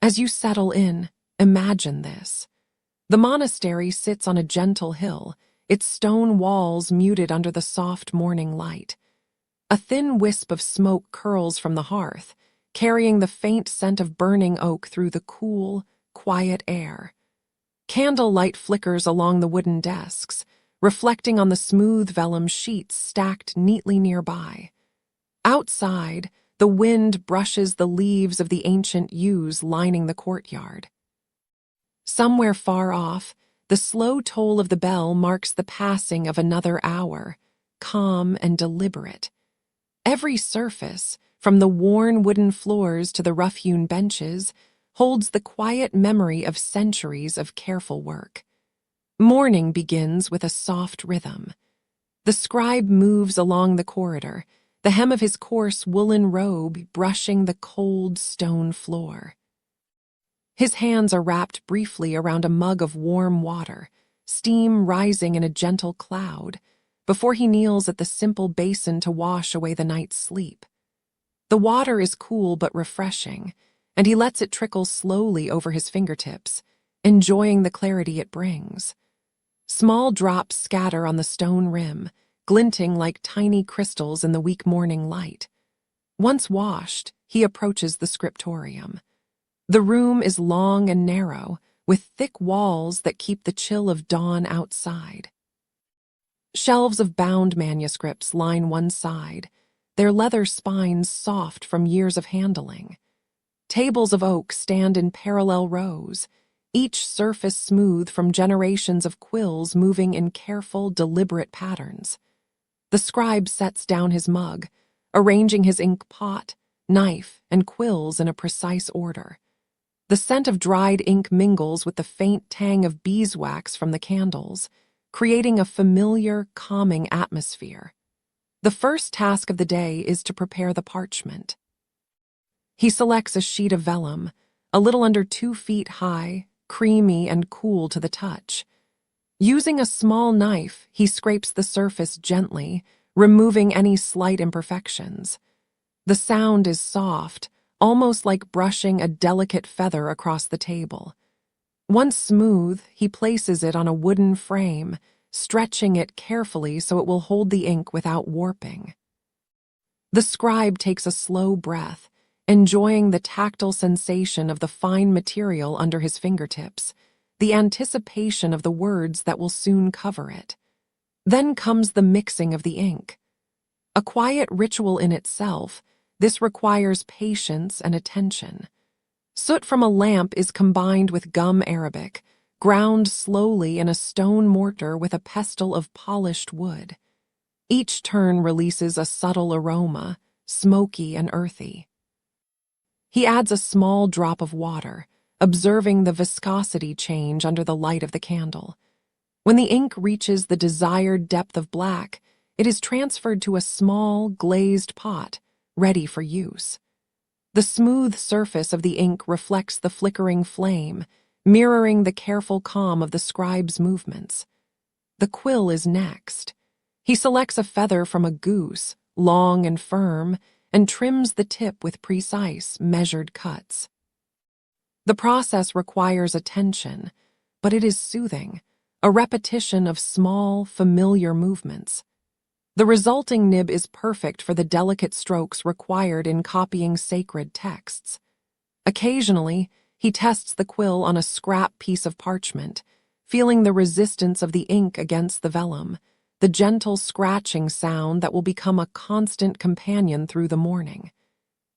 As you settle in, imagine this. The monastery sits on a gentle hill, its stone walls muted under the soft morning light. A thin wisp of smoke curls from the hearth, carrying the faint scent of burning oak through the cool, quiet air. Candle light flickers along the wooden desks, reflecting on the smooth vellum sheets stacked neatly nearby. Outside, the wind brushes the leaves of the ancient yews lining the courtyard. Somewhere far off, the slow toll of the bell marks the passing of another hour, calm and deliberate. Every surface, from the worn wooden floors to the rough-hewn benches, holds the quiet memory of centuries of careful work. Morning begins with a soft rhythm. The scribe moves along the corridor, the hem of his coarse woolen robe brushing the cold stone floor. His hands are wrapped briefly around a mug of warm water, steam rising in a gentle cloud, before he kneels at the simple basin to wash away the night's sleep. The water is cool but refreshing, and he lets it trickle slowly over his fingertips, enjoying the clarity it brings. Small drops scatter on the stone rim, glinting like tiny crystals in the weak morning light. Once washed, he approaches the scriptorium. The room is long and narrow, with thick walls that keep the chill of dawn outside. Shelves of bound manuscripts line one side, their leather spines soft from years of handling. Tables of oak stand in parallel rows, each surface smooth from generations of quills moving in careful, deliberate patterns. The scribe sets down his mug, arranging his ink pot, knife, and quills in a precise order. The scent of dried ink mingles with the faint tang of beeswax from the candles, creating a familiar, calming atmosphere. The first task of the day is to prepare the parchment. He selects a sheet of vellum, a little under 2 feet high, creamy and cool to the touch. Using a small knife, he scrapes the surface gently, removing any slight imperfections. The sound is soft, almost like brushing a delicate feather across the table. Once smooth, he places it on a wooden frame, stretching it carefully so it will hold the ink without warping. The scribe takes a slow breath, enjoying the tactile sensation of the fine material under his fingertips, the anticipation of the words that will soon cover it. Then comes the mixing of the ink. A quiet ritual in itself, this requires patience and attention. Soot from a lamp is combined with gum arabic, ground slowly in a stone mortar with a pestle of polished wood. Each turn releases a subtle aroma, smoky and earthy. He adds a small drop of water, observing the viscosity change under the light of the candle. When the ink reaches the desired depth of black, it is transferred to a small, glazed pot, ready for use. The smooth surface of the ink reflects the flickering flame, mirroring the careful calm of the scribe's movements. The quill is next. He selects a feather from a goose, long and firm, and trims the tip with precise, measured cuts. The process requires attention, but it is soothing, a repetition of small, familiar movements. The resulting nib is perfect for the delicate strokes required in copying sacred texts. Occasionally, he tests the quill on a scrap piece of parchment, feeling the resistance of the ink against the vellum, the gentle scratching sound that will become a constant companion through the morning.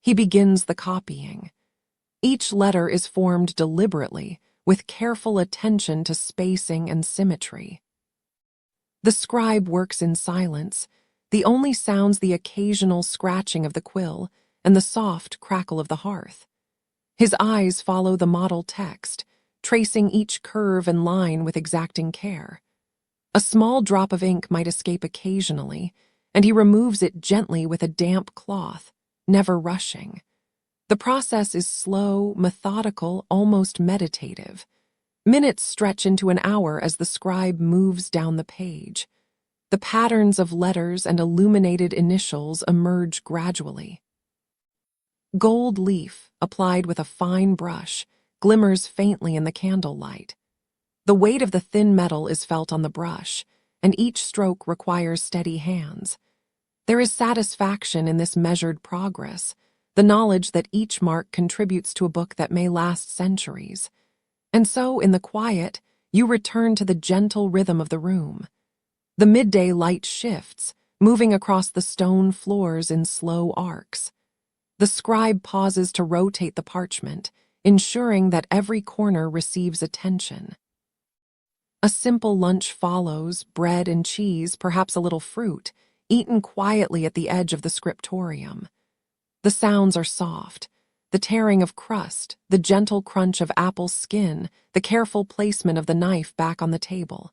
He begins the copying. Each letter is formed deliberately, with careful attention to spacing and symmetry. The scribe works in silence, the only sounds the occasional scratching of the quill and the soft crackle of the hearth. His eyes follow the model text, tracing each curve and line with exacting care. A small drop of ink might escape occasionally, and he removes it gently with a damp cloth, never rushing. The process is slow, methodical, almost meditative. Minutes stretch into an hour as the scribe moves down the page. The patterns of letters and illuminated initials emerge gradually. Gold leaf, applied with a fine brush, glimmers faintly in the candlelight. The weight of the thin metal is felt on the brush, and each stroke requires steady hands. There is satisfaction in this measured progress, the knowledge that each mark contributes to a book that may last centuries. And so, in the quiet, you return to the gentle rhythm of the room. The midday light shifts, moving across the stone floors in slow arcs. The scribe pauses to rotate the parchment, ensuring that every corner receives attention. A simple lunch follows, bread and cheese, perhaps a little fruit, eaten quietly at the edge of the scriptorium. The sounds are soft, the tearing of crust, the gentle crunch of apple skin, the careful placement of the knife back on the table.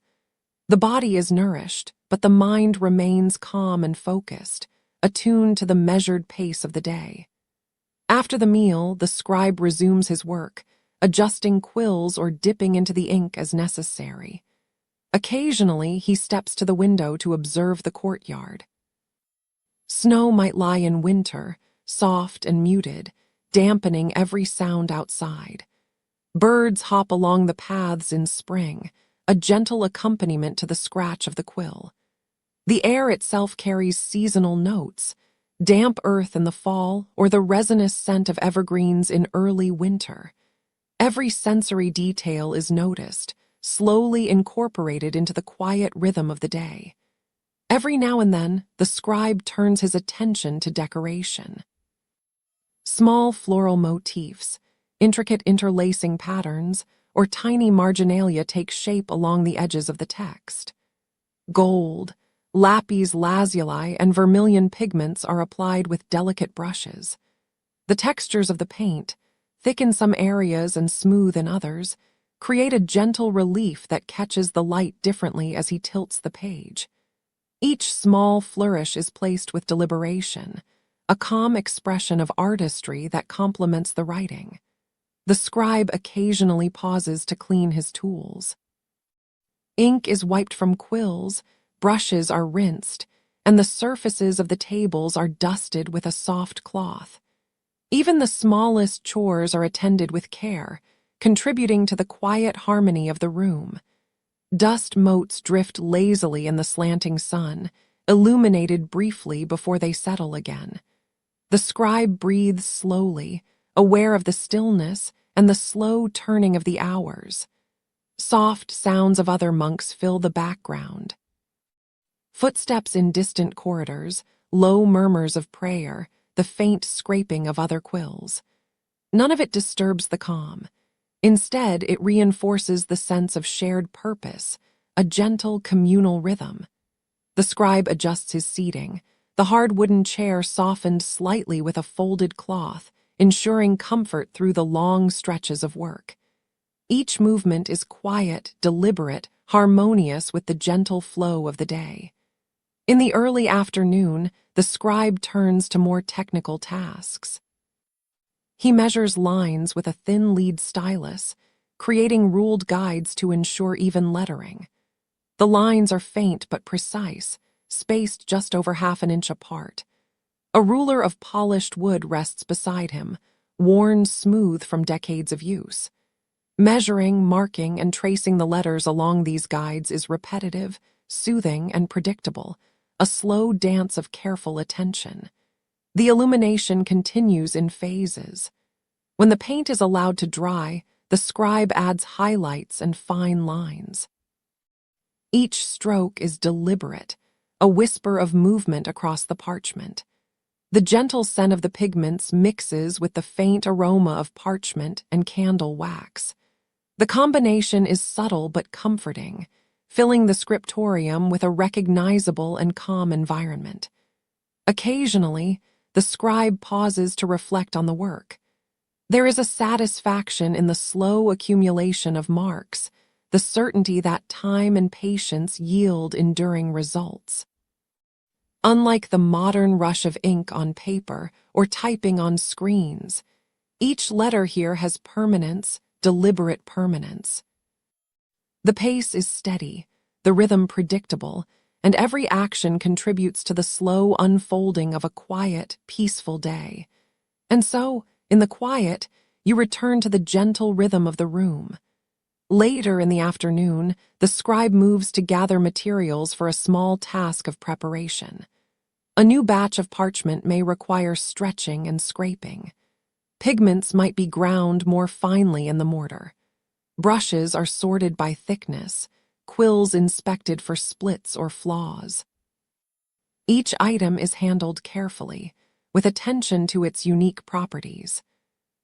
The body is nourished, but the mind remains calm and focused, attuned to the measured pace of the day. After the meal, the scribe resumes his work, adjusting quills or dipping into the ink as necessary. Occasionally, he steps to the window to observe the courtyard. Snow might lie in winter, soft and muted, dampening every sound outside. Birds hop along the paths in spring, a gentle accompaniment to the scratch of the quill. The air itself carries seasonal notes, damp earth in the fall or the resinous scent of evergreens in early winter. Every sensory detail is noticed, slowly incorporated into the quiet rhythm of the day. Every now and then, the scribe turns his attention to decoration. Small floral motifs, intricate interlacing patterns, or tiny marginalia take shape along the edges of the text. Gold, lapis lazuli, and vermilion pigments are applied with delicate brushes. The textures of the paint, thick in some areas and smooth in others, create a gentle relief that catches the light differently as he tilts the page. Each small flourish is placed with deliberation, a calm expression of artistry that complements the writing. The scribe occasionally pauses to clean his tools. Ink is wiped from quills, brushes are rinsed, and the surfaces of the tables are dusted with a soft cloth. Even the smallest chores are attended with care, contributing to the quiet harmony of the room. Dust motes drift lazily in the slanting sun, illuminated briefly before they settle again. The scribe breathes slowly, aware of the stillness and the slow turning of the hours. Soft sounds of other monks fill the background. Footsteps in distant corridors, low murmurs of prayer, the faint scraping of other quills. None of it disturbs the calm. Instead, it reinforces the sense of shared purpose, a gentle communal rhythm. The scribe adjusts his seating, the hard wooden chair softened slightly with a folded cloth, ensuring comfort through the long stretches of work. Each movement is quiet, deliberate, harmonious with the gentle flow of the day. In the early afternoon, the scribe turns to more technical tasks. He measures lines with a thin lead stylus, creating ruled guides to ensure even lettering. The lines are faint but precise, spaced just over half an inch apart. A ruler of polished wood rests beside him, worn smooth from decades of use. Measuring, marking, and tracing the letters along these guides is repetitive, soothing, and predictable, a slow dance of careful attention. The illumination continues in phases. When the paint is allowed to dry, the scribe adds highlights and fine lines. Each stroke is deliberate, a whisper of movement across the parchment. The gentle scent of the pigments mixes with the faint aroma of parchment and candle wax. The combination is subtle but comforting, filling the scriptorium with a recognizable and calm environment. Occasionally, the scribe pauses to reflect on the work. There is a satisfaction in the slow accumulation of marks, the certainty that time and patience yield enduring results. Unlike the modern rush of ink on paper or typing on screens, each letter here has permanence, deliberate permanence. The pace is steady, the rhythm predictable, and every action contributes to the slow unfolding of a quiet, peaceful day. And so, in the quiet, you return to the gentle rhythm of the room. Later in the afternoon, the scribe moves to gather materials for a small task of preparation. A new batch of parchment may require stretching and scraping. Pigments might be ground more finely in the mortar. Brushes are sorted by thickness, quills inspected for splits or flaws. Each item is handled carefully, with attention to its unique properties.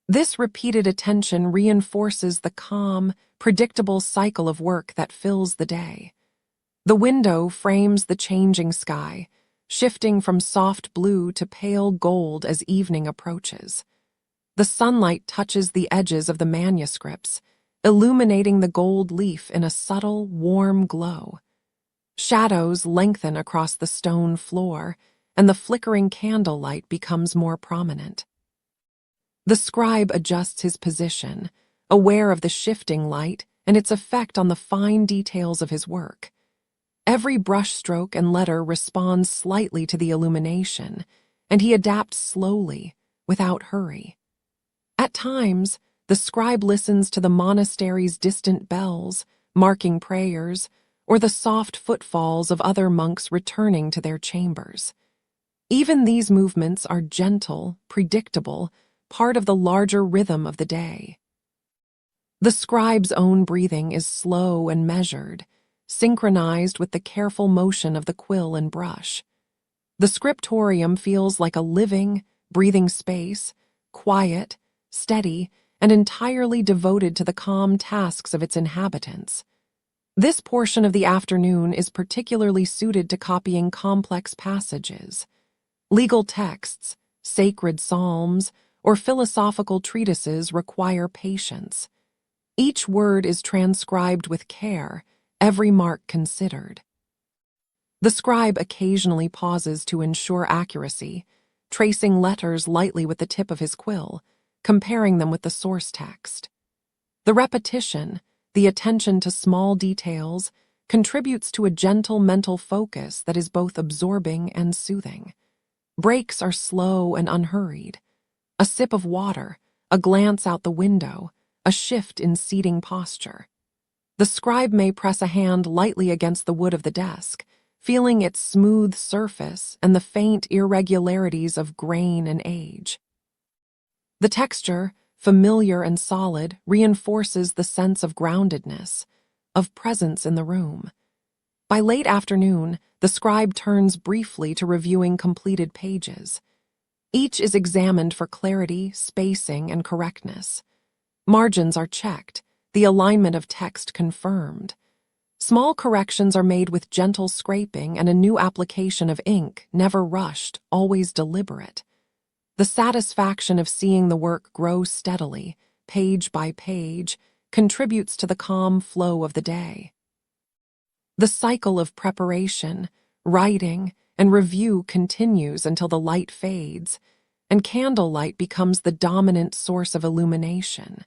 This repeated attention reinforces the calm, predictable cycle of work that fills the day. The window frames the changing sky, shifting from soft blue to pale gold as evening approaches. The sunlight touches the edges of the manuscripts, illuminating the gold leaf in a subtle, warm glow. Shadows lengthen across the stone floor, and the flickering candlelight becomes more prominent. The scribe adjusts his position, aware of the shifting light and its effect on the fine details of his work. Every brushstroke and letter responds slightly to the illumination, and he adapts slowly, without hurry. At times, the scribe listens to the monastery's distant bells, marking prayers, or the soft footfalls of other monks returning to their chambers. Even these movements are gentle, predictable, part of the larger rhythm of the day. The scribe's own breathing is slow and measured, synchronized with the careful motion of the quill and brush. The scriptorium feels like a living, breathing space, quiet, steady, and entirely devoted to the calm tasks of its inhabitants. This portion of the afternoon is particularly suited to copying complex passages. Legal texts, sacred psalms, or philosophical treatises require patience. Each word is transcribed with care, every mark considered. The scribe occasionally pauses to ensure accuracy, tracing letters lightly with the tip of his quill, comparing them with the source text. The repetition, the attention to small details, contributes to a gentle mental focus that is both absorbing and soothing. Breaks are slow and unhurried. A sip of water, a glance out the window, a shift in seating posture. The scribe may press a hand lightly against the wood of the desk, feeling its smooth surface and the faint irregularities of grain and age. The texture, familiar and solid, reinforces the sense of groundedness, of presence in the room. By late afternoon, the scribe turns briefly to reviewing completed pages. Each is examined for clarity, spacing, and correctness. Margins are checked, the alignment of text confirmed. Small corrections are made with gentle scraping and a new application of ink, never rushed, always deliberate. The satisfaction of seeing the work grow steadily, page by page, contributes to the calm flow of the day. The cycle of preparation, writing, and review continues until the light fades, and candlelight becomes the dominant source of illumination.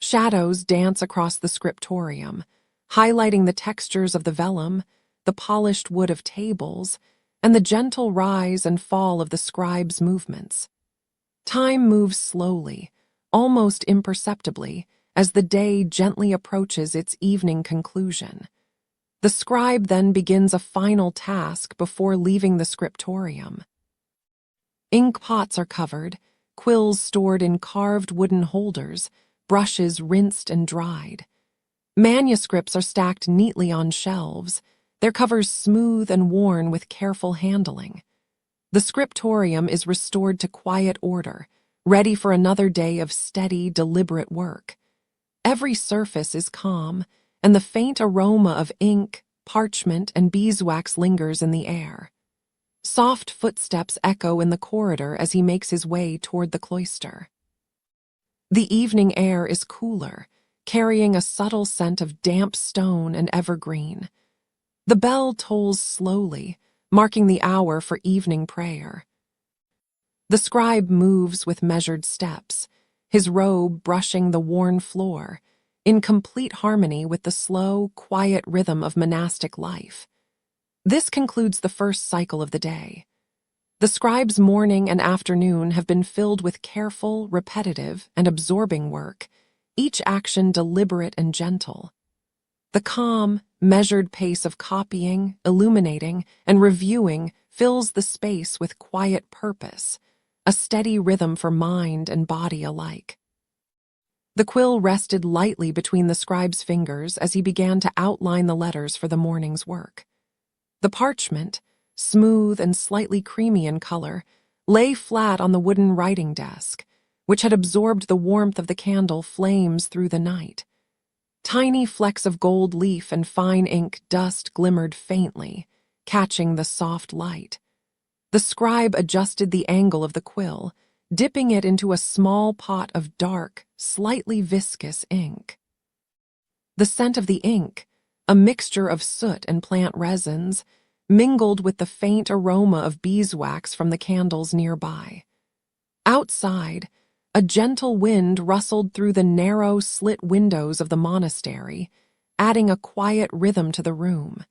Shadows dance across the scriptorium, highlighting the textures of the vellum, the polished wood of tables, and the gentle rise and fall of the scribe's movements. Time moves slowly, almost imperceptibly, as the day gently approaches its evening conclusion. The scribe then begins a final task before leaving the scriptorium. Ink pots are covered, quills stored in carved wooden holders, brushes rinsed and dried. Manuscripts are stacked neatly on shelves, their covers smooth and worn with careful handling. The scriptorium is restored to quiet order, ready for another day of steady, deliberate work. Every surface is calm, and the faint aroma of ink, parchment, and beeswax lingers in the air. Soft footsteps echo in the corridor as he makes his way toward the cloister. The evening air is cooler, carrying a subtle scent of damp stone and evergreen. The bell tolls slowly, marking the hour for evening prayer. The scribe moves with measured steps, his robe brushing the worn floor, in complete harmony with the slow, quiet rhythm of monastic life. This concludes the first cycle of the day. The scribe's morning and afternoon have been filled with careful, repetitive, and absorbing work, each action deliberate and gentle. The calm, measured pace of copying, illuminating, and reviewing fills the space with quiet purpose, a steady rhythm for mind and body alike. The quill rested lightly between the scribe's fingers as he began to outline the letters for the morning's work. The parchment, smooth and slightly creamy in color, lay flat on the wooden writing desk, which had absorbed the warmth of the candle flames through the night. Tiny flecks of gold leaf and fine ink dust glimmered faintly, catching the soft light. The scribe adjusted the angle of the quill, dipping it into a small pot of dark, slightly viscous ink. The scent of the ink, a mixture of soot and plant resins, mingled with the faint aroma of beeswax from the candles nearby. Outside, a gentle wind rustled through the narrow slit windows of the monastery, adding a quiet rhythm to the room.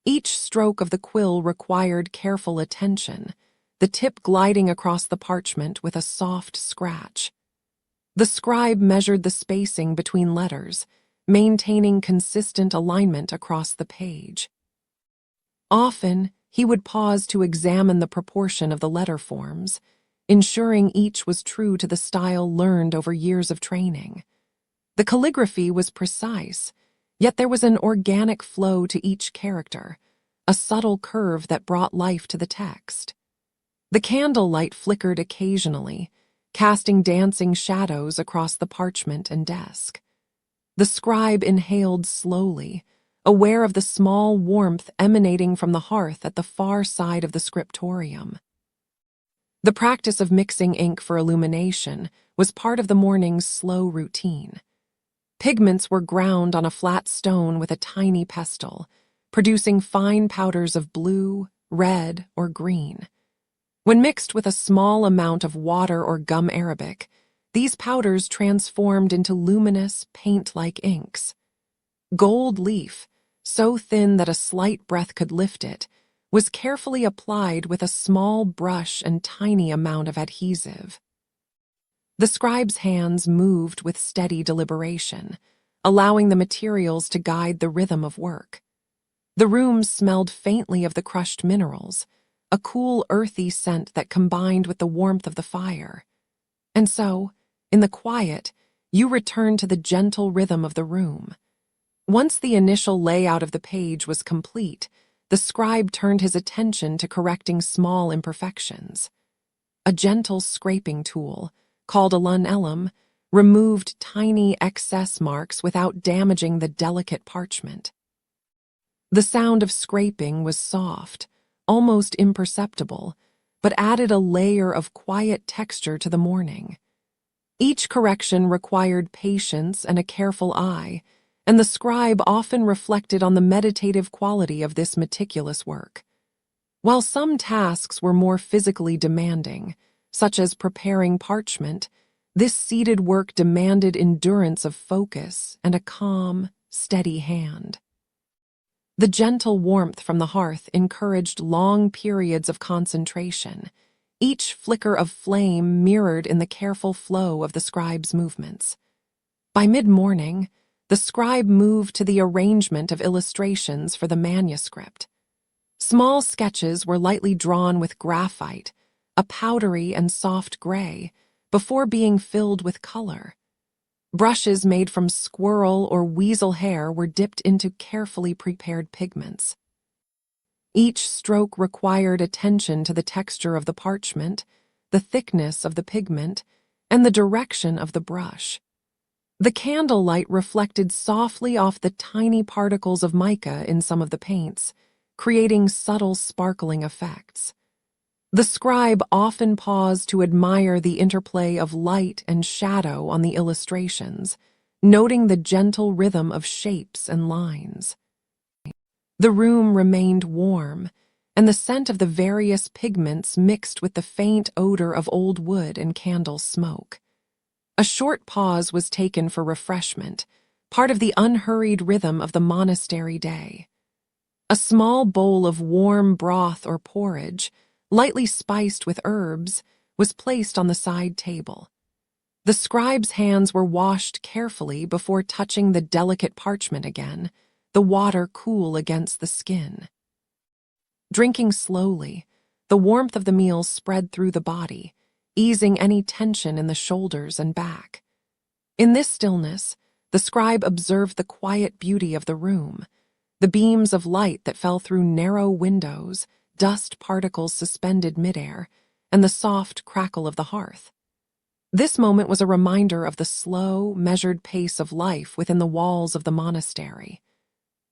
Each stroke of the quill required careful attention, the tip gliding across the parchment with a soft scratch. The scribe measured the spacing between letters, maintaining consistent alignment across the page. Often, he would pause to examine the proportion of the letter forms, ensuring each was true to the style learned over years of training. The calligraphy was precise, yet there was an organic flow to each character, a subtle curve that brought life to the text. The candlelight flickered occasionally, casting dancing shadows across the parchment and desk. The scribe inhaled slowly, aware of the small warmth emanating from the hearth at the far side of the scriptorium. The practice of mixing ink for illumination was part of the morning's slow routine. Pigments were ground on a flat stone with a tiny pestle, producing fine powders of blue, red, or green. When mixed with a small amount of water or gum arabic, these powders transformed into luminous, paint-like inks. Gold leaf, so thin that a slight breath could lift it, was carefully applied with a small brush and tiny amount of adhesive. The scribe's hands moved with steady deliberation, allowing the materials to guide the rhythm of work. The room smelled faintly of the crushed minerals, a cool, earthy scent that combined with the warmth of the fire. And so, in the quiet, you returned to the gentle rhythm of the room. Once the initial layout of the page was complete, the scribe turned his attention to correcting small imperfections. A gentle scraping tool, called a lunellum, removed tiny excess marks without damaging the delicate parchment. The sound of scraping was soft, almost imperceptible, but added a layer of quiet texture to the morning. Each correction required patience and a careful eye, and the scribe often reflected on the meditative quality of this meticulous work. While some tasks were more physically demanding, such as preparing parchment, this seated work demanded endurance of focus and a calm, steady hand. The gentle warmth from the hearth encouraged long periods of concentration, each flicker of flame mirrored in the careful flow of the scribe's movements. By mid-morning, the scribe moved to the arrangement of illustrations for the manuscript. Small sketches were lightly drawn with graphite, a powdery and soft gray, before being filled with color. Brushes made from squirrel or weasel hair were dipped into carefully prepared pigments. Each stroke required attention to the texture of the parchment, the thickness of the pigment, and the direction of the brush. The candlelight reflected softly off the tiny particles of mica in some of the paints, creating subtle sparkling effects. The scribe often paused to admire the interplay of light and shadow on the illustrations, noting the gentle rhythm of shapes and lines. The room remained warm, and the scent of the various pigments mixed with the faint odor of old wood and candle smoke. A short pause was taken for refreshment, part of the unhurried rhythm of the monastery day. A small bowl of warm broth or porridge, lightly spiced with herbs, was placed on the side table. The scribe's hands were washed carefully before touching the delicate parchment again, the water cool against the skin. Drinking slowly, the warmth of the meal spread through the body, easing any tension in the shoulders and back. In this stillness, the scribe observed the quiet beauty of the room, the beams of light that fell through narrow windows, dust particles suspended midair, and the soft crackle of the hearth. This moment was a reminder of the slow, measured pace of life within the walls of the monastery.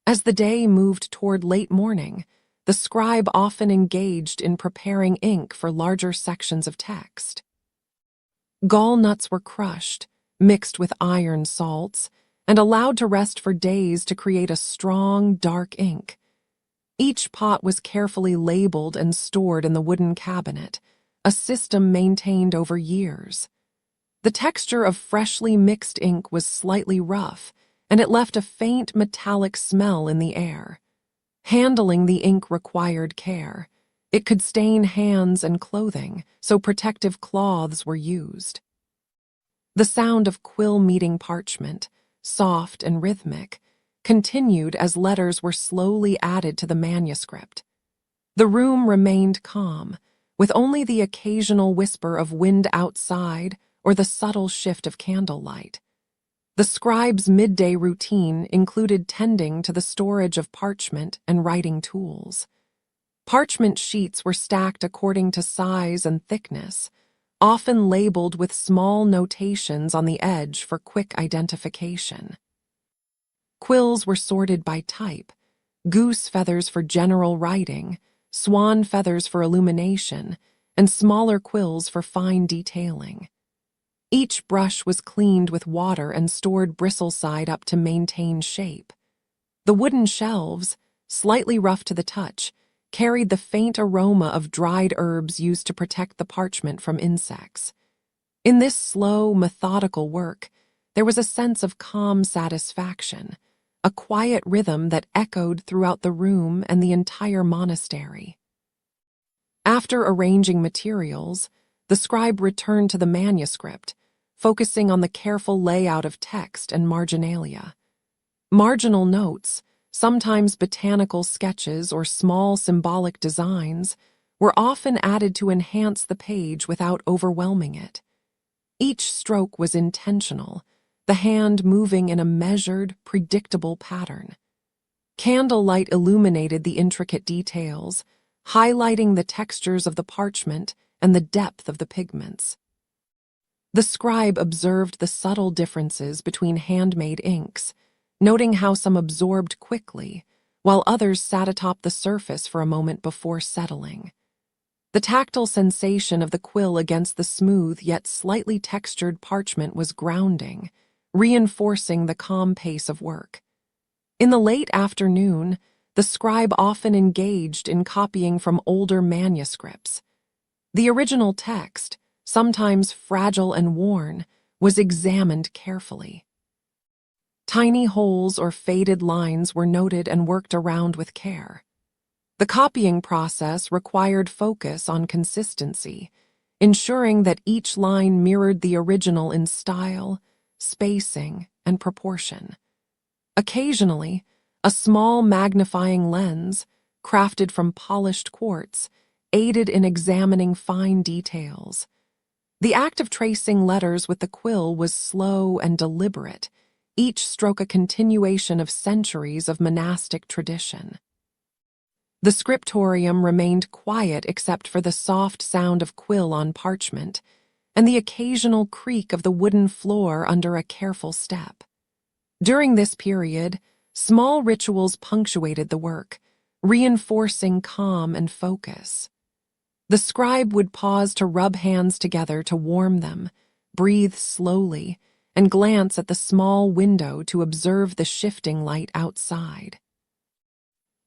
As the day moved toward late morning, the scribe often engaged in preparing ink for larger sections of text. Gall nuts were crushed, mixed with iron salts, and allowed to rest for days to create a strong, dark ink. Each pot was carefully labeled and stored in the wooden cabinet, a system maintained over years. The texture of freshly mixed ink was slightly rough, and it left a faint metallic smell in the air. Handling the ink required care. It could stain hands and clothing, so protective cloths were used. The sound of quill meeting parchment, soft and rhythmic, continued as letters were slowly added to the manuscript. The room remained calm, with only the occasional whisper of wind outside or the subtle shift of candlelight. The scribe's midday routine included tending to the storage of parchment and writing tools. Parchment sheets were stacked according to size and thickness, often labeled with small notations on the edge for quick identification. Quills were sorted by type: goose feathers for general writing, swan feathers for illumination, and smaller quills for fine detailing. Each brush was cleaned with water and stored bristle-side up to maintain shape. The wooden shelves, slightly rough to the touch, carried the faint aroma of dried herbs used to protect the parchment from insects. In this slow, methodical work, there was a sense of calm satisfaction, a quiet rhythm that echoed throughout the room and the entire monastery. After arranging materials, the scribe returned to the manuscript, focusing on the careful layout of text and marginalia. Marginal notes, sometimes botanical sketches or small symbolic designs, were often added to enhance the page without overwhelming it. Each stroke was intentional, the hand moving in a measured, predictable pattern. Candlelight illuminated the intricate details, highlighting the textures of the parchment and the depth of the pigments. The scribe observed the subtle differences between handmade inks, noting how some absorbed quickly, while others sat atop the surface for a moment before settling. The tactile sensation of the quill against the smooth yet slightly textured parchment was grounding, reinforcing the calm pace of work. In the late afternoon, the scribe often engaged in copying from older manuscripts. The original text, sometimes fragile and worn, was examined carefully. Tiny holes or faded lines were noted and worked around with care. The copying process required focus on consistency, ensuring that each line mirrored the original in style, spacing, and proportion. Occasionally, a small magnifying lens, crafted from polished quartz, aided in examining fine details. The act of tracing letters with the quill was slow and deliberate, each stroke a continuation of centuries of monastic tradition. The scriptorium remained quiet except for the soft sound of quill on parchment and the occasional creak of the wooden floor under a careful step. During this period, small rituals punctuated the work, reinforcing calm and focus. The scribe would pause to rub hands together to warm them, breathe slowly, and glance at the small window to observe the shifting light outside.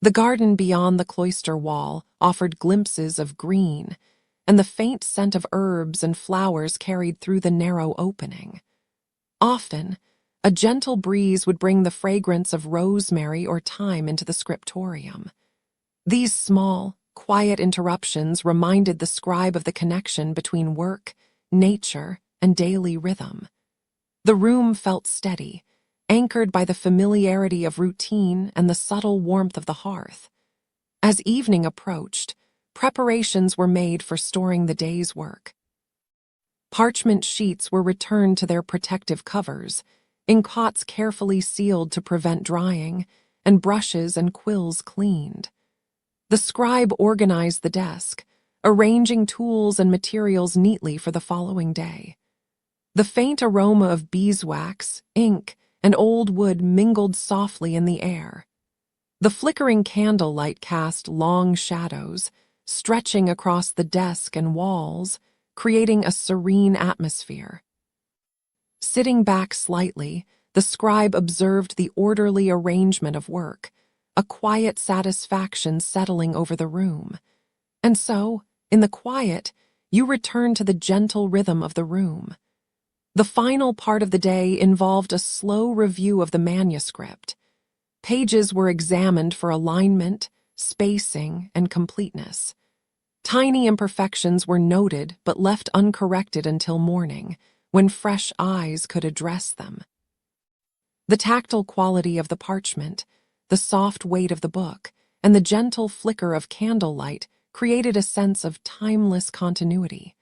The garden beyond the cloister wall offered glimpses of green, and the faint scent of herbs and flowers carried through the narrow opening. Often, a gentle breeze would bring the fragrance of rosemary or thyme into the scriptorium. These small, quiet interruptions reminded the scribe of the connection between work, nature, and daily rhythm. The room felt steady, anchored by the familiarity of routine and the subtle warmth of the hearth. As evening approached, preparations were made for storing the day's work. Parchment sheets were returned to their protective covers, inkots carefully sealed to prevent drying, and brushes and quills cleaned. The scribe organized the desk, arranging tools and materials neatly for the following day. The faint aroma of beeswax, ink, and old wood mingled softly in the air. The flickering candlelight cast long shadows, stretching across the desk and walls, creating a serene atmosphere. Sitting back slightly, the scribe observed the orderly arrangement of work, a quiet satisfaction settling over the room. And so, in the quiet, you return to the gentle rhythm of the room. The final part of the day involved a slow review of the manuscript. Pages were examined for alignment, spacing, and completeness. Tiny imperfections were noted but left uncorrected until morning, when fresh eyes could address them. The tactile quality of the parchment, the soft weight of the book, and the gentle flicker of candlelight created a sense of timeless continuity.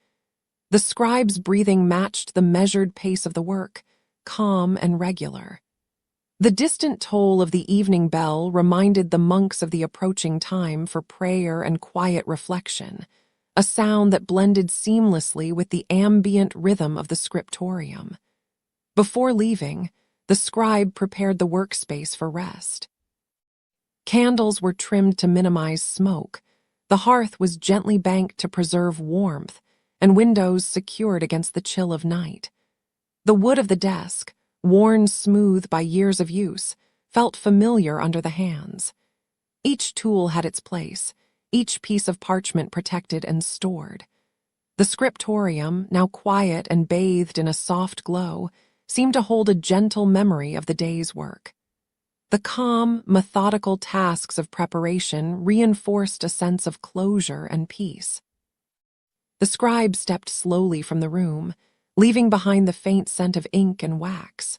The scribe's breathing matched the measured pace of the work, calm and regular. The distant toll of the evening bell reminded the monks of the approaching time for prayer and quiet reflection, a sound that blended seamlessly with the ambient rhythm of the scriptorium. Before leaving, the scribe prepared the workspace for rest. Candles were trimmed to minimize smoke, the hearth was gently banked to preserve warmth, and windows secured against the chill of night. The wood of the desk, worn smooth by years of use, felt familiar under the hands. Each tool had its place, each piece of parchment protected and stored. The scriptorium, now quiet and bathed in a soft glow, seemed to hold a gentle memory of the day's work. The calm, methodical tasks of preparation reinforced a sense of closure and peace. The scribe stepped slowly from the room, leaving behind the faint scent of ink and wax.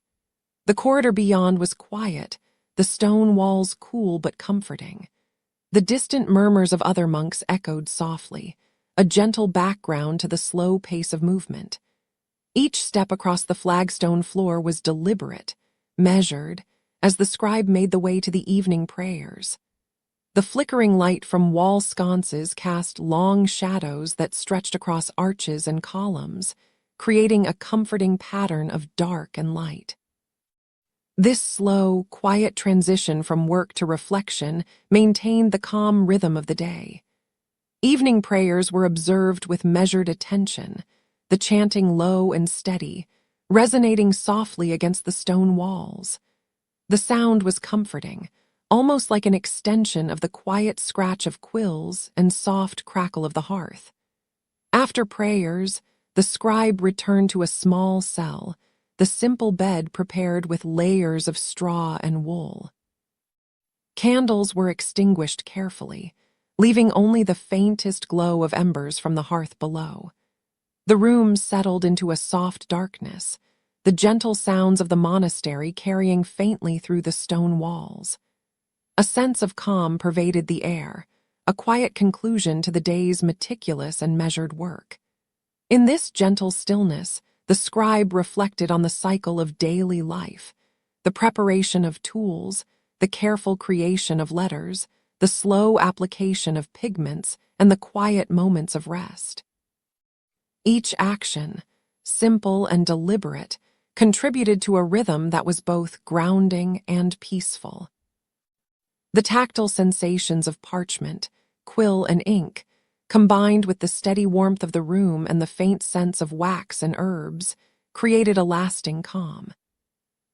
The corridor beyond was quiet, the stone walls cool but comforting. The distant murmurs of other monks echoed softly, a gentle background to the slow pace of movement. Each step across the flagstone floor was deliberate, measured, as the scribe made the way to the evening prayers. The flickering light from wall sconces cast long shadows that stretched across arches and columns, creating a comforting pattern of dark and light. This slow, quiet transition from work to reflection maintained the calm rhythm of the day. Evening prayers were observed with measured attention, the chanting low and steady, resonating softly against the stone walls. The sound was comforting, almost like an extension of the quiet scratch of quills and soft crackle of the hearth. After prayers, the scribe returned to a small cell, the simple bed prepared with layers of straw and wool. Candles were extinguished carefully, leaving only the faintest glow of embers from the hearth below. The room settled into a soft darkness, the gentle sounds of the monastery carrying faintly through the stone walls. A sense of calm pervaded the air, a quiet conclusion to the day's meticulous and measured work. In this gentle stillness, the scribe reflected on the cycle of daily life, the preparation of tools, the careful creation of letters, the slow application of pigments, and the quiet moments of rest. Each action, simple and deliberate, contributed to a rhythm that was both grounding and peaceful. The tactile sensations of parchment, quill, and ink, combined with the steady warmth of the room and the faint scents of wax and herbs, created a lasting calm.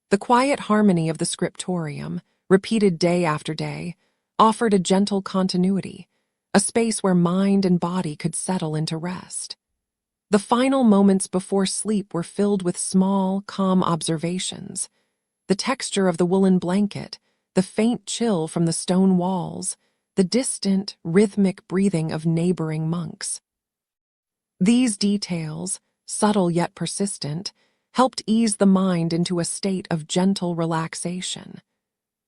The quiet harmony of the scriptorium, repeated day after day, offered a gentle continuity, a space where mind and body could settle into rest. The final moments before sleep were filled with small, calm observations. The texture of the woolen blanket, the faint chill from the stone walls, the distant, rhythmic breathing of neighboring monks. These details, subtle yet persistent, helped ease the mind into a state of gentle relaxation.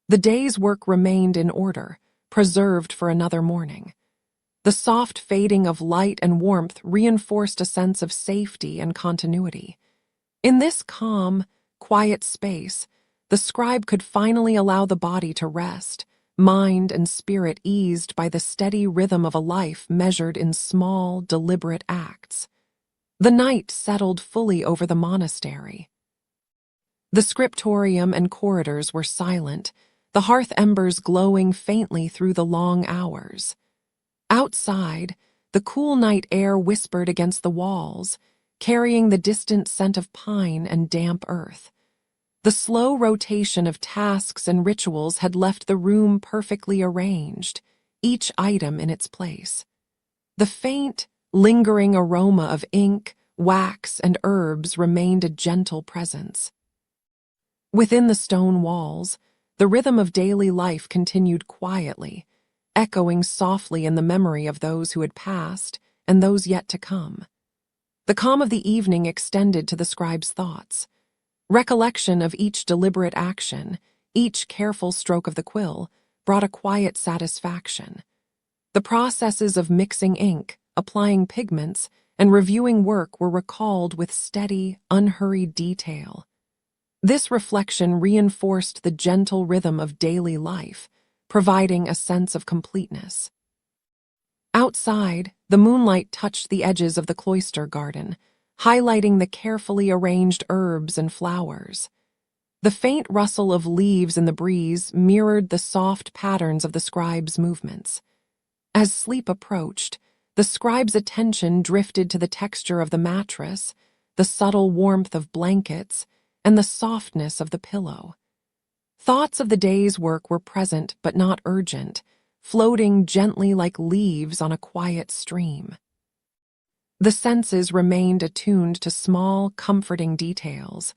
The day's work remained in order, preserved for another morning. The soft fading of light and warmth reinforced a sense of safety and continuity. In this calm, quiet space, the scribe could finally allow the body to rest, mind and spirit eased by the steady rhythm of a life measured in small, deliberate acts. The night settled fully over the monastery. The scriptorium and corridors were silent, the hearth embers glowing faintly through the long hours. Outside, the cool night air whispered against the walls, carrying the distant scent of pine and damp earth. The slow rotation of tasks and rituals had left the room perfectly arranged, each item in its place. The faint, lingering aroma of ink, wax, and herbs remained a gentle presence. Within the stone walls, the rhythm of daily life continued quietly, echoing softly in the memory of those who had passed and those yet to come. The calm of the evening extended to the scribe's thoughts. Recollection of each deliberate action, each careful stroke of the quill, brought a quiet satisfaction. The processes of mixing ink, applying pigments, and reviewing work were recalled with steady, unhurried detail. This reflection reinforced the gentle rhythm of daily life, providing a sense of completeness. Outside, the moonlight touched the edges of the cloister garden, highlighting the carefully arranged herbs and flowers. The faint rustle of leaves in the breeze mirrored the soft patterns of the scribe's movements. As sleep approached, the scribe's attention drifted to the texture of the mattress, the subtle warmth of blankets, and the softness of the pillow. Thoughts of the day's work were present but not urgent, floating gently like leaves on a quiet stream. The senses remained attuned to small, comforting details.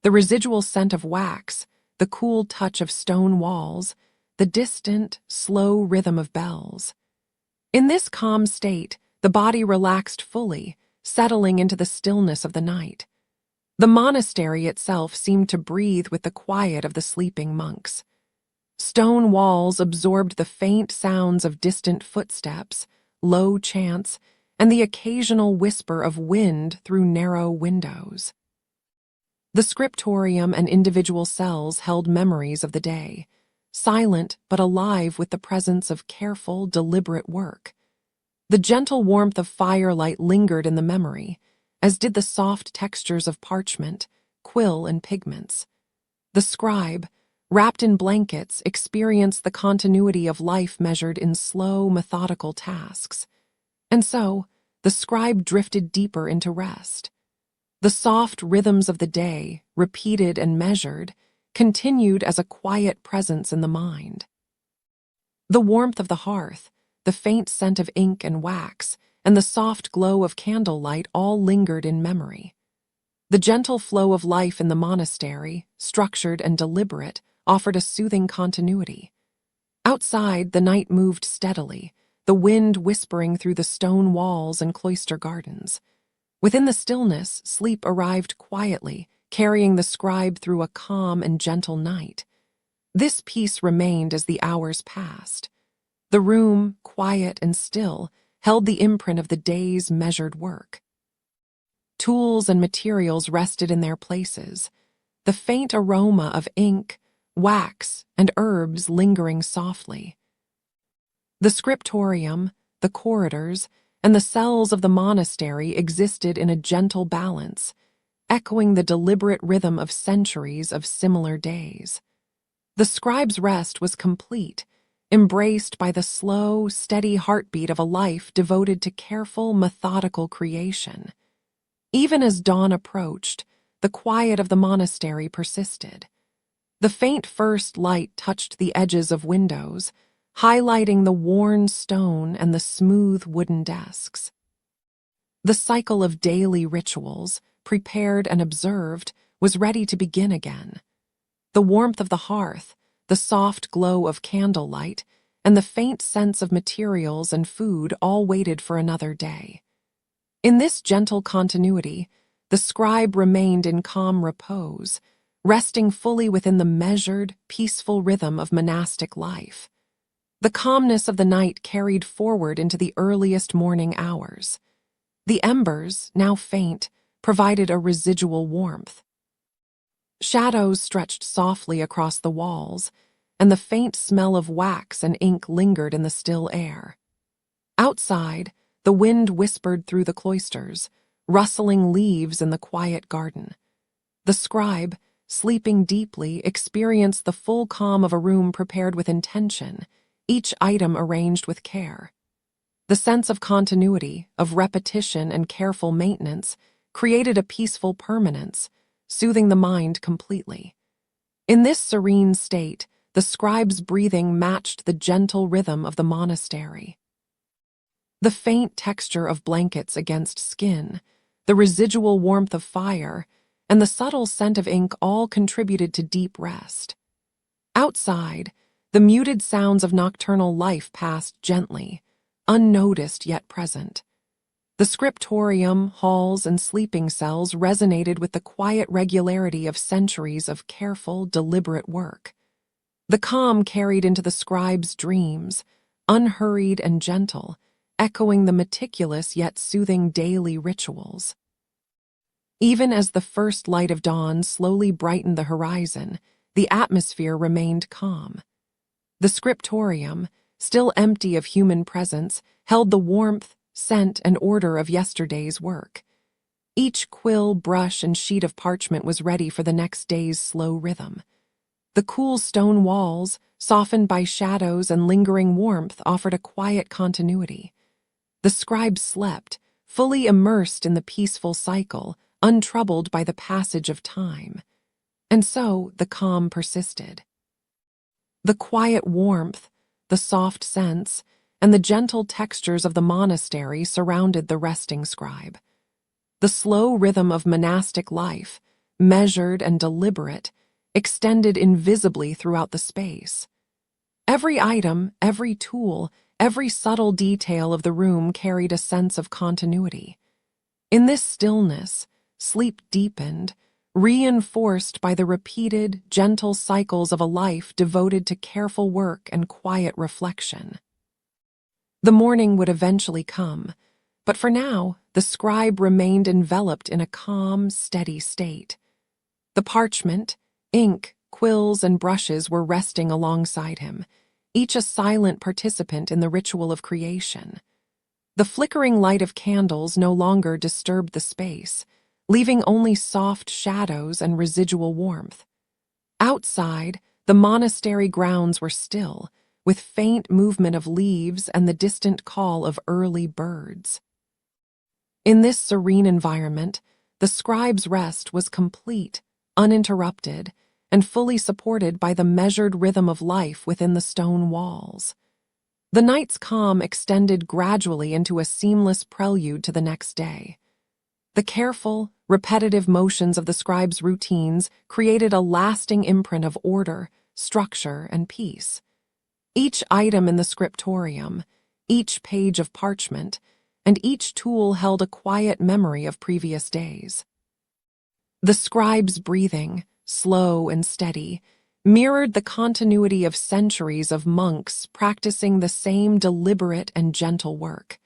The residual scent of wax, the cool touch of stone walls, the distant, slow rhythm of bells. In this calm state, the body relaxed fully, settling into the stillness of the night. The monastery itself seemed to breathe with the quiet of the sleeping monks. Stone walls absorbed the faint sounds of distant footsteps, low chants, and the occasional whisper of wind through narrow windows. The scriptorium and individual cells held memories of the day, silent but alive with the presence of careful, deliberate work. The gentle warmth of firelight lingered in the memory, as did the soft textures of parchment, quill, and pigments. The scribe, wrapped in blankets, experienced the continuity of life measured in slow, methodical tasks. And so, the scribe drifted deeper into rest. The soft rhythms of the day, repeated and measured, continued as a quiet presence in the mind. The warmth of the hearth, the faint scent of ink and wax, and the soft glow of candlelight all lingered in memory. The gentle flow of life in the monastery, structured and deliberate, offered a soothing continuity. Outside, the night moved steadily, the wind whispering through the stone walls and cloister gardens. Within the stillness, sleep arrived quietly, carrying the scribe through a calm and gentle night. This peace remained as the hours passed. The room, quiet and still, held the imprint of the day's measured work. Tools and materials rested in their places, the faint aroma of ink, wax, and herbs lingering softly. The scriptorium, the corridors, and the cells of the monastery existed in a gentle balance, echoing the deliberate rhythm of centuries of similar days. The scribe's rest was complete, embraced by the slow, steady heartbeat of a life devoted to careful, methodical creation. Even as dawn approached, the quiet of the monastery persisted. The faint first light touched the edges of windows, highlighting the worn stone and the smooth wooden desks. The cycle of daily rituals, prepared and observed, was ready to begin again. The warmth of the hearth, the soft glow of candlelight, and the faint sense of materials and food all waited for another day. In this gentle continuity, the scribe remained in calm repose, resting fully within the measured, peaceful rhythm of monastic life. The calmness of the night carried forward into the earliest morning hours. The embers, now faint, provided a residual warmth. Shadows stretched softly across the walls, and the faint smell of wax and ink lingered in the still air. Outside, the wind whispered through the cloisters, rustling leaves in the quiet garden. The scribe, sleeping deeply, experienced the full calm of a room prepared with intention, each item arranged with care. The sense of continuity, of repetition and careful maintenance, created a peaceful permanence, soothing the mind completely. In this serene state, the scribe's breathing matched the gentle rhythm of the monastery. The faint texture of blankets against skin, the residual warmth of fire, and the subtle scent of ink all contributed to deep rest. Outside, the muted sounds of nocturnal life passed gently, unnoticed yet present. The scriptorium, halls, and sleeping cells resonated with the quiet regularity of centuries of careful, deliberate work. The calm carried into the scribe's dreams, unhurried and gentle, echoing the meticulous yet soothing daily rituals. Even as the first light of dawn slowly brightened the horizon, the atmosphere remained calm. The scriptorium, still empty of human presence, held the warmth, scent, and order of yesterday's work. Each quill, brush, and sheet of parchment was ready for the next day's slow rhythm. The cool stone walls, softened by shadows and lingering warmth, offered a quiet continuity. The scribe slept, fully immersed in the peaceful cycle, untroubled by the passage of time. And so the calm persisted. The quiet warmth, the soft scents, and the gentle textures of the monastery surrounded the resting scribe. The slow rhythm of monastic life, measured and deliberate, extended invisibly throughout the space. Every item, every tool, every subtle detail of the room carried a sense of continuity. In this stillness, sleep deepened, reinforced by the repeated, gentle cycles of a life devoted to careful work and quiet reflection. The morning would eventually come, but for now, the scribe remained enveloped in a calm, steady state. The parchment, ink, quills, and brushes were resting alongside him, each a silent participant in the ritual of creation. The flickering light of candles no longer disturbed the space, leaving only soft shadows and residual warmth. Outside, the monastery grounds were still, with faint movement of leaves and the distant call of early birds. In this serene environment, the scribe's rest was complete, uninterrupted, and fully supported by the measured rhythm of life within the stone walls. The night's calm extended gradually into a seamless prelude to the next day. The careful, repetitive motions of the scribe's routines created a lasting imprint of order, structure, and peace. Each item in the scriptorium, each page of parchment, and each tool held a quiet memory of previous days. The scribe's breathing, slow and steady, mirrored the continuity of centuries of monks practicing the same deliberate and gentle work.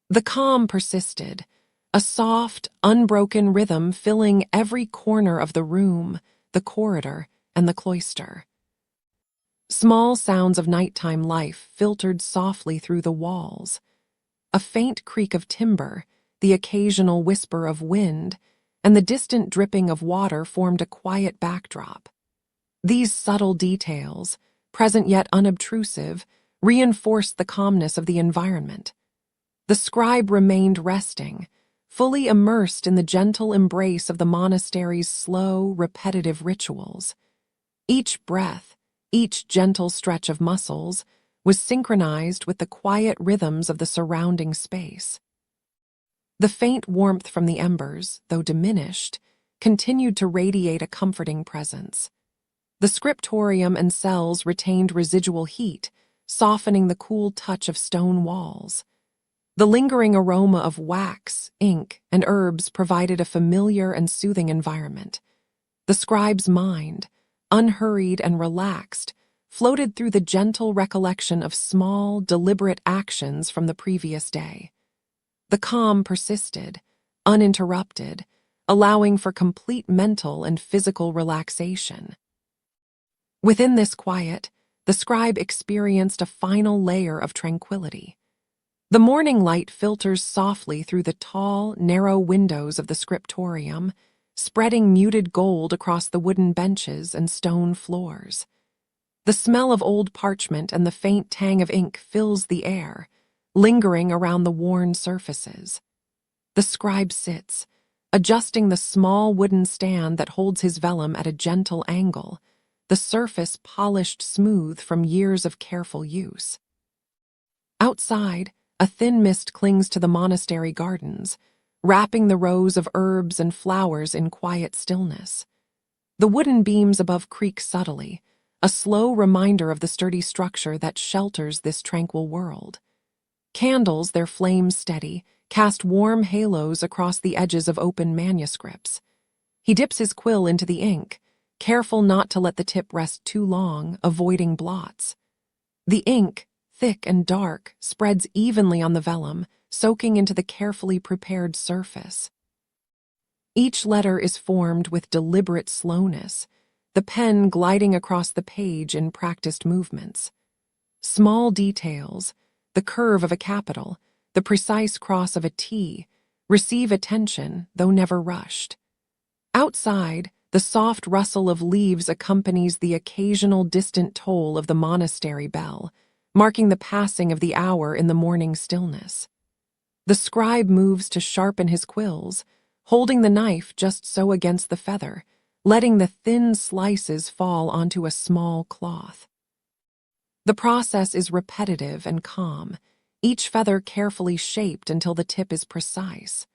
The calm persisted, a soft, unbroken rhythm filling every corner of the room, the corridor, and the cloister. Small sounds of nighttime life filtered softly through the walls. A faint creak of timber, the occasional whisper of wind, and the distant dripping of water formed a quiet backdrop. These subtle details, present yet unobtrusive, reinforced the calmness of the environment. The scribe remained resting, fully immersed in the gentle embrace of the monastery's slow, repetitive rituals. Each breath, each gentle stretch of muscles, was synchronized with the quiet rhythms of the surrounding space. The faint warmth from the embers, though diminished, continued to radiate a comforting presence. The scriptorium and cells retained residual heat, softening the cool touch of stone walls. The lingering aroma of wax, ink, and herbs provided a familiar and soothing environment. The scribe's mind, unhurried and relaxed, floated through the gentle recollection of small, deliberate actions from the previous day. The calm persisted, uninterrupted, allowing for complete mental and physical relaxation. Within this quiet, the scribe experienced a final layer of tranquility. The morning light filters softly through the tall, narrow windows of the scriptorium, spreading muted gold across the wooden benches and stone floors. The smell of old parchment and the faint tang of ink fills the air, lingering around the worn surfaces. The scribe sits, adjusting the small wooden stand that holds his vellum at a gentle angle, the surface polished smooth from years of careful use. Outside, a thin mist clings to the monastery gardens, wrapping the rows of herbs and flowers in quiet stillness. The wooden beams above creak subtly, a slow reminder of the sturdy structure that shelters this tranquil world. Candles, their flames steady, cast warm halos across the edges of open manuscripts. He dips his quill into the ink, careful not to let the tip rest too long, avoiding blots. The ink, thick and dark, spreads evenly on the vellum, soaking into the carefully prepared surface. Each letter is formed with deliberate slowness, the pen gliding across the page in practiced movements. Small details, the curve of a capital, the precise cross of a T, receive attention, though never rushed. Outside, the soft rustle of leaves accompanies the occasional distant toll of the monastery bell, marking the passing of the hour in the morning stillness. The scribe moves to sharpen his quills, holding the knife just so against the feather, letting the thin slices fall onto a small cloth. The process is repetitive and calm, each feather carefully shaped until the tip is precise.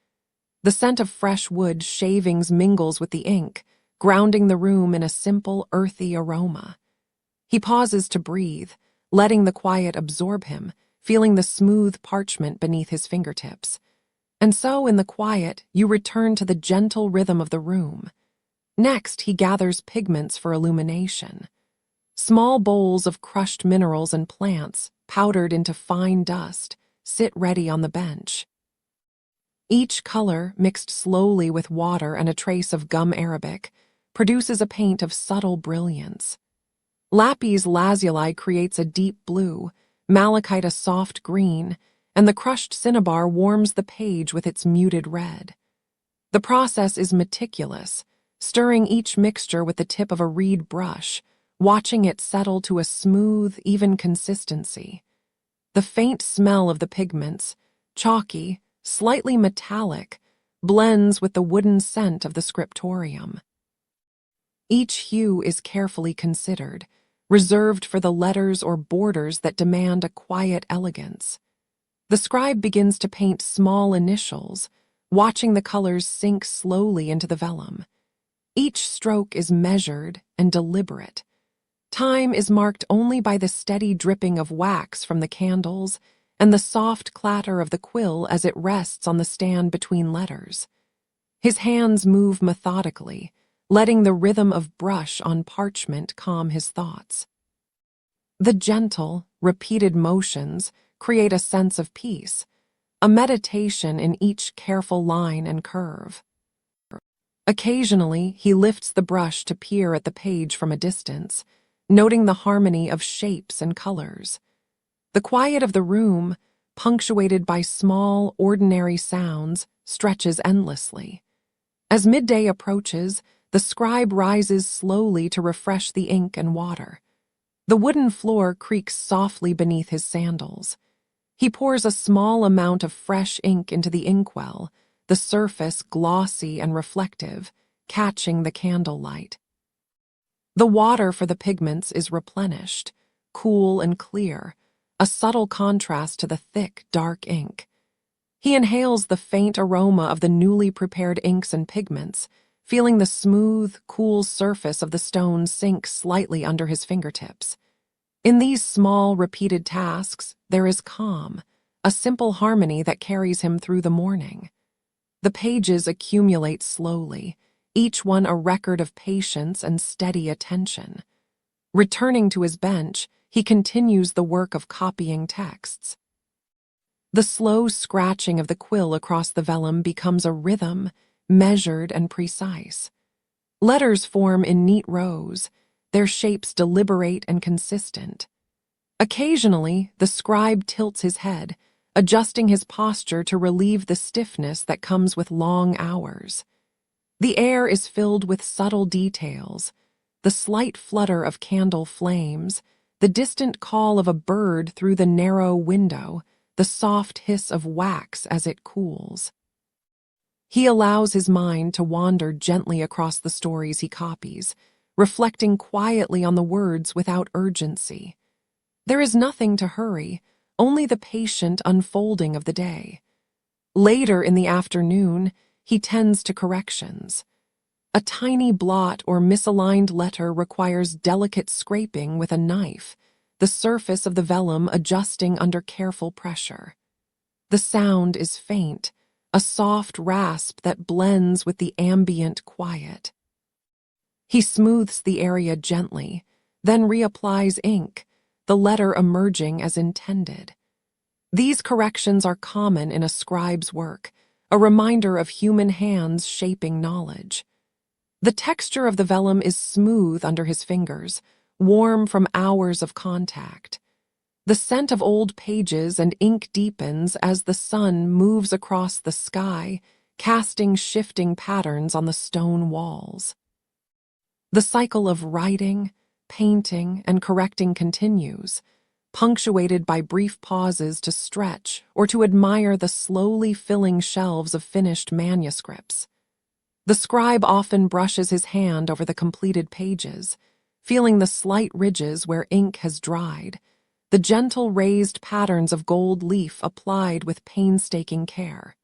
The scent of fresh wood shavings mingles with the ink, grounding the room in a simple, earthy aroma. He pauses to breathe, letting the quiet absorb him, feeling the smooth parchment beneath his fingertips. And so, in the quiet, you return to the gentle rhythm of the room. Next, he gathers pigments for illumination. Small bowls of crushed minerals and plants, powdered into fine dust, sit ready on the bench. Each color, mixed slowly with water and a trace of gum arabic, produces a paint of subtle brilliance. Lapis lazuli creates a deep blue, malachite a soft green, and the crushed cinnabar warms the page with its muted red. The process is meticulous, stirring each mixture with the tip of a reed brush, watching it settle to a smooth, even consistency. The faint smell of the pigments, chalky, slightly metallic, blends with the wooden scent of the scriptorium. Each hue is carefully considered, reserved for the letters or borders that demand a quiet elegance. The scribe begins to paint small initials, watching the colors sink slowly into the vellum. Each stroke is measured and deliberate. Time is marked only by the steady dripping of wax from the candles and the soft clatter of the quill as it rests on the stand between letters. His hands move methodically, letting the rhythm of brush on parchment calm his thoughts. The gentle, repeated motions create a sense of peace, a meditation in each careful line and curve. Occasionally, he lifts the brush to peer at the page from a distance, noting the harmony of shapes and colors. The quiet of the room, punctuated by small, ordinary sounds, stretches endlessly. As midday approaches, the scribe rises slowly to refresh the ink and water. The wooden floor creaks softly beneath his sandals. He pours a small amount of fresh ink into the inkwell, the surface glossy and reflective, catching the candlelight. The water for the pigments is replenished, cool and clear, a subtle contrast to the thick, dark ink. He inhales the faint aroma of the newly prepared inks and pigments, feeling the smooth, cool surface of the stone sink slightly under his fingertips. In these small, repeated tasks, there is calm, a simple harmony that carries him through the morning. The pages accumulate slowly, each one a record of patience and steady attention. Returning to his bench, he continues the work of copying texts. The slow scratching of the quill across the vellum becomes a rhythm, measured and precise. Letters form in neat rows, their shapes deliberate and consistent. Occasionally, the scribe tilts his head, adjusting his posture to relieve the stiffness that comes with long hours. The air is filled with subtle details, the slight flutter of candle flames, the distant call of a bird through the narrow window, the soft hiss of wax as it cools. He allows his mind to wander gently across the stories he copies, reflecting quietly on the words without urgency. There is nothing to hurry, only the patient unfolding of the day. Later in the afternoon, he tends to corrections. A tiny blot or misaligned letter requires delicate scraping with a knife, the surface of the vellum adjusting under careful pressure. The sound is faint, a soft rasp that blends with the ambient quiet. He smooths the area gently, then reapplies ink, the letter emerging as intended. These corrections are common in a scribe's work, a reminder of human hands shaping knowledge. The texture of the vellum is smooth under his fingers, warm from hours of contact. The scent of old pages and ink deepens as the sun moves across the sky, casting shifting patterns on the stone walls. The cycle of writing, painting, and correcting continues, punctuated by brief pauses to stretch or to admire the slowly filling shelves of finished manuscripts. The scribe often brushes his hand over the completed pages, feeling the slight ridges where ink has dried, the gentle raised patterns of gold leaf applied with painstaking care.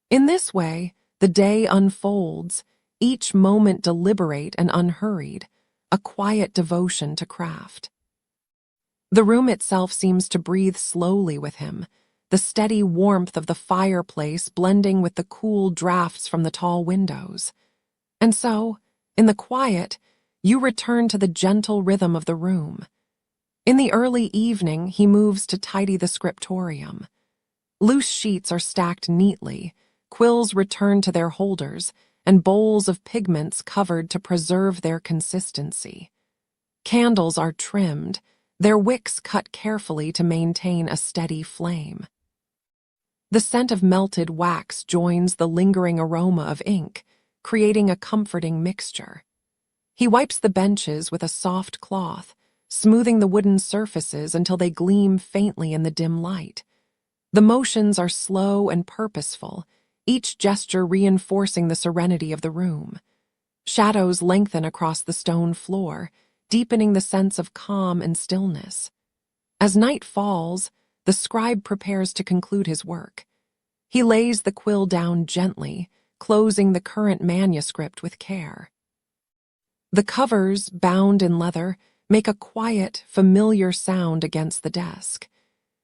In this way, the day unfolds, each moment deliberate and unhurried, a quiet devotion to craft. The room itself seems to breathe slowly with him, the steady warmth of the fireplace blending with the cool drafts from the tall windows. And so, in the quiet, you return to the gentle rhythm of the room. In the early evening, he moves to tidy the scriptorium. Loose sheets are stacked neatly, quills return to their holders, and bowls of pigments covered to preserve their consistency. Candles are trimmed, their wicks cut carefully to maintain a steady flame. The scent of melted wax joins the lingering aroma of ink, creating a comforting mixture. He wipes the benches with a soft cloth, smoothing the wooden surfaces until they gleam faintly in the dim light. The motions are slow and purposeful, each gesture reinforcing the serenity of the room. Shadows lengthen across the stone floor, deepening the sense of calm and stillness. As night falls, the scribe prepares to conclude his work. He lays the quill down gently, closing the current manuscript with care. The covers, bound in leather, make a quiet, familiar sound against the desk.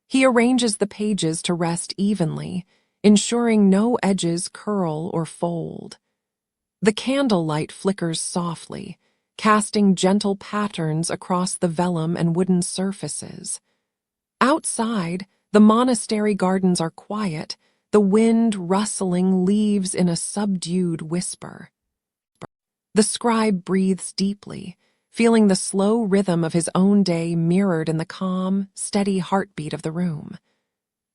He arranges the pages to rest evenly, ensuring no edges curl or fold. The candlelight flickers softly, casting gentle patterns across the vellum and wooden surfaces. Outside, the monastery gardens are quiet, the wind rustling leaves in a subdued whisper. The scribe breathes deeply, feeling the slow rhythm of his own day mirrored in the calm, steady heartbeat of the room.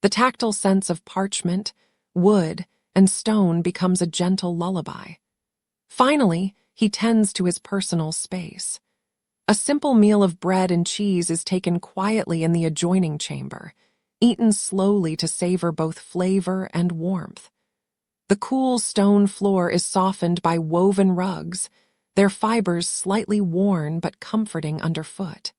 The tactile sense of parchment, wood, and stone becomes a gentle lullaby. Finally, he tends to his personal space. A simple meal of bread and cheese is taken quietly in the adjoining chamber, eaten slowly to savor both flavor and warmth. The cool stone floor is softened by woven rugs, their fibers slightly worn but comforting underfoot.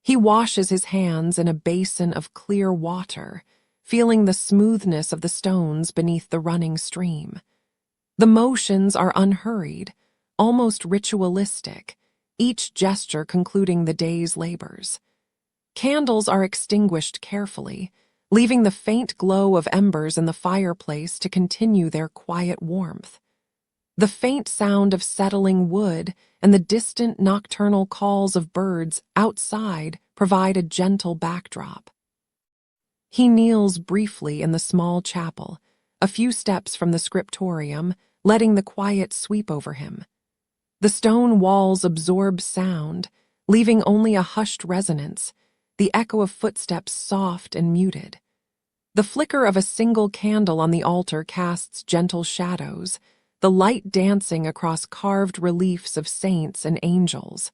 He washes his hands in a basin of clear water, feeling the smoothness of the stones beneath the running stream. The motions are unhurried, almost ritualistic, each gesture concluding the day's labors. Candles are extinguished carefully, leaving the faint glow of embers in the fireplace to continue their quiet warmth. The faint sound of settling wood and the distant nocturnal calls of birds outside provide a gentle backdrop. He kneels briefly in the small chapel, a few steps from the scriptorium, letting the quiet sweep over him. The stone walls absorb sound, leaving only a hushed resonance, the echo of footsteps soft and muted. The flicker of a single candle on the altar casts gentle shadows, the light dancing across carved reliefs of saints and angels.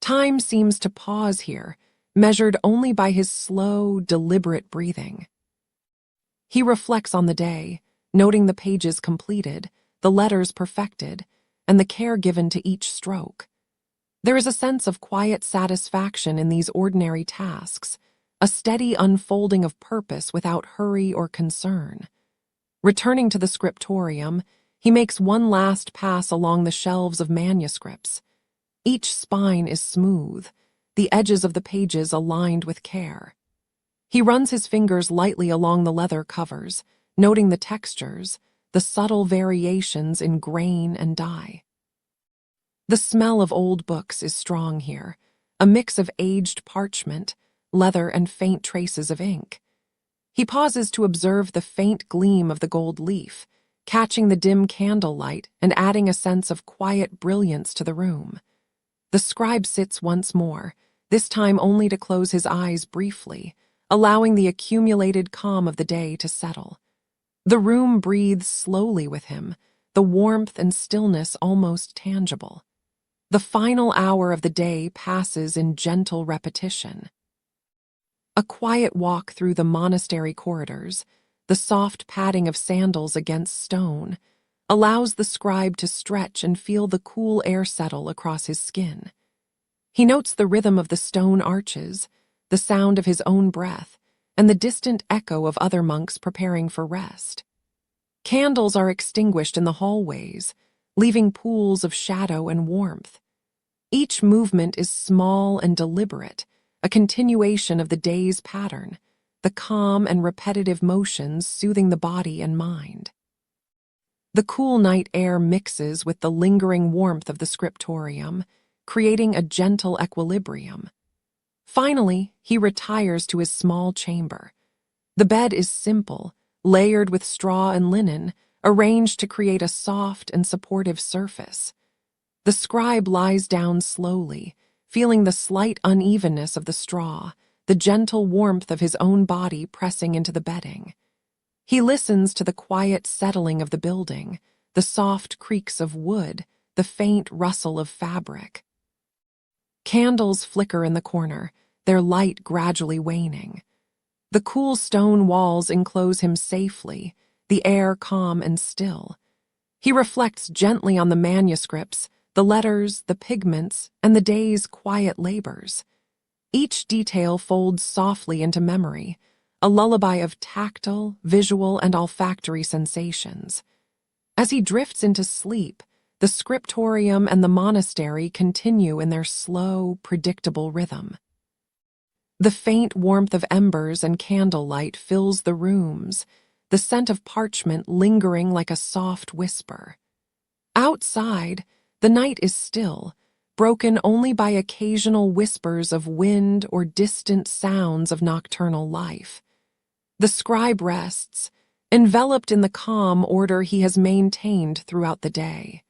Time seems to pause here, measured only by his slow, deliberate breathing. He reflects on the day, noting the pages completed, the letters perfected, and the care given to each stroke. There is a sense of quiet satisfaction in these ordinary tasks, a steady unfolding of purpose without hurry or concern. Returning to the scriptorium, he makes one last pass along the shelves of manuscripts. Each spine is smooth, the edges of the pages aligned with care. He runs his fingers lightly along the leather covers, noting the textures, the subtle variations in grain and dye. The smell of old books is strong here, a mix of aged parchment, leather, and faint traces of ink. He pauses to observe the faint gleam of the gold leaf, catching the dim candlelight and adding a sense of quiet brilliance to the room. The scribe sits once more, this time only to close his eyes briefly, allowing the accumulated calm of the day to settle. The room breathes slowly with him, the warmth and stillness almost tangible. The final hour of the day passes in gentle repetition. A quiet walk through the monastery corridors, the soft padding of sandals against stone, allows the scribe to stretch and feel the cool air settle across his skin. He notes the rhythm of the stone arches, the sound of his own breath, and the distant echo of other monks preparing for rest. Candles are extinguished in the hallways, leaving pools of shadow and warmth. Each movement is small and deliberate, a continuation of the day's pattern, the calm and repetitive motions soothing the body and mind. The cool night air mixes with the lingering warmth of the scriptorium, creating a gentle equilibrium. Finally, he retires to his small chamber. The bed is simple, layered with straw and linen, arranged to create a soft and supportive surface. The scribe lies down slowly, feeling the slight unevenness of the straw, the gentle warmth of his own body pressing into the bedding. He listens to the quiet settling of the building, the soft creaks of wood, the faint rustle of fabric. Candles flicker in the corner, their light gradually waning. The cool stone walls enclose him safely, the air calm and still. He reflects gently on the manuscripts, the letters, the pigments, and the day's quiet labors. Each detail folds softly into memory, a lullaby of tactile, visual, and olfactory sensations. As he drifts into sleep, the scriptorium and the monastery continue in their slow, predictable rhythm. The faint warmth of embers and candlelight fills the rooms, the scent of parchment lingering like a soft whisper. Outside, the night is still, broken only by occasional whispers of wind or distant sounds of nocturnal life. The scribe rests, enveloped in the calm order he has maintained throughout the day.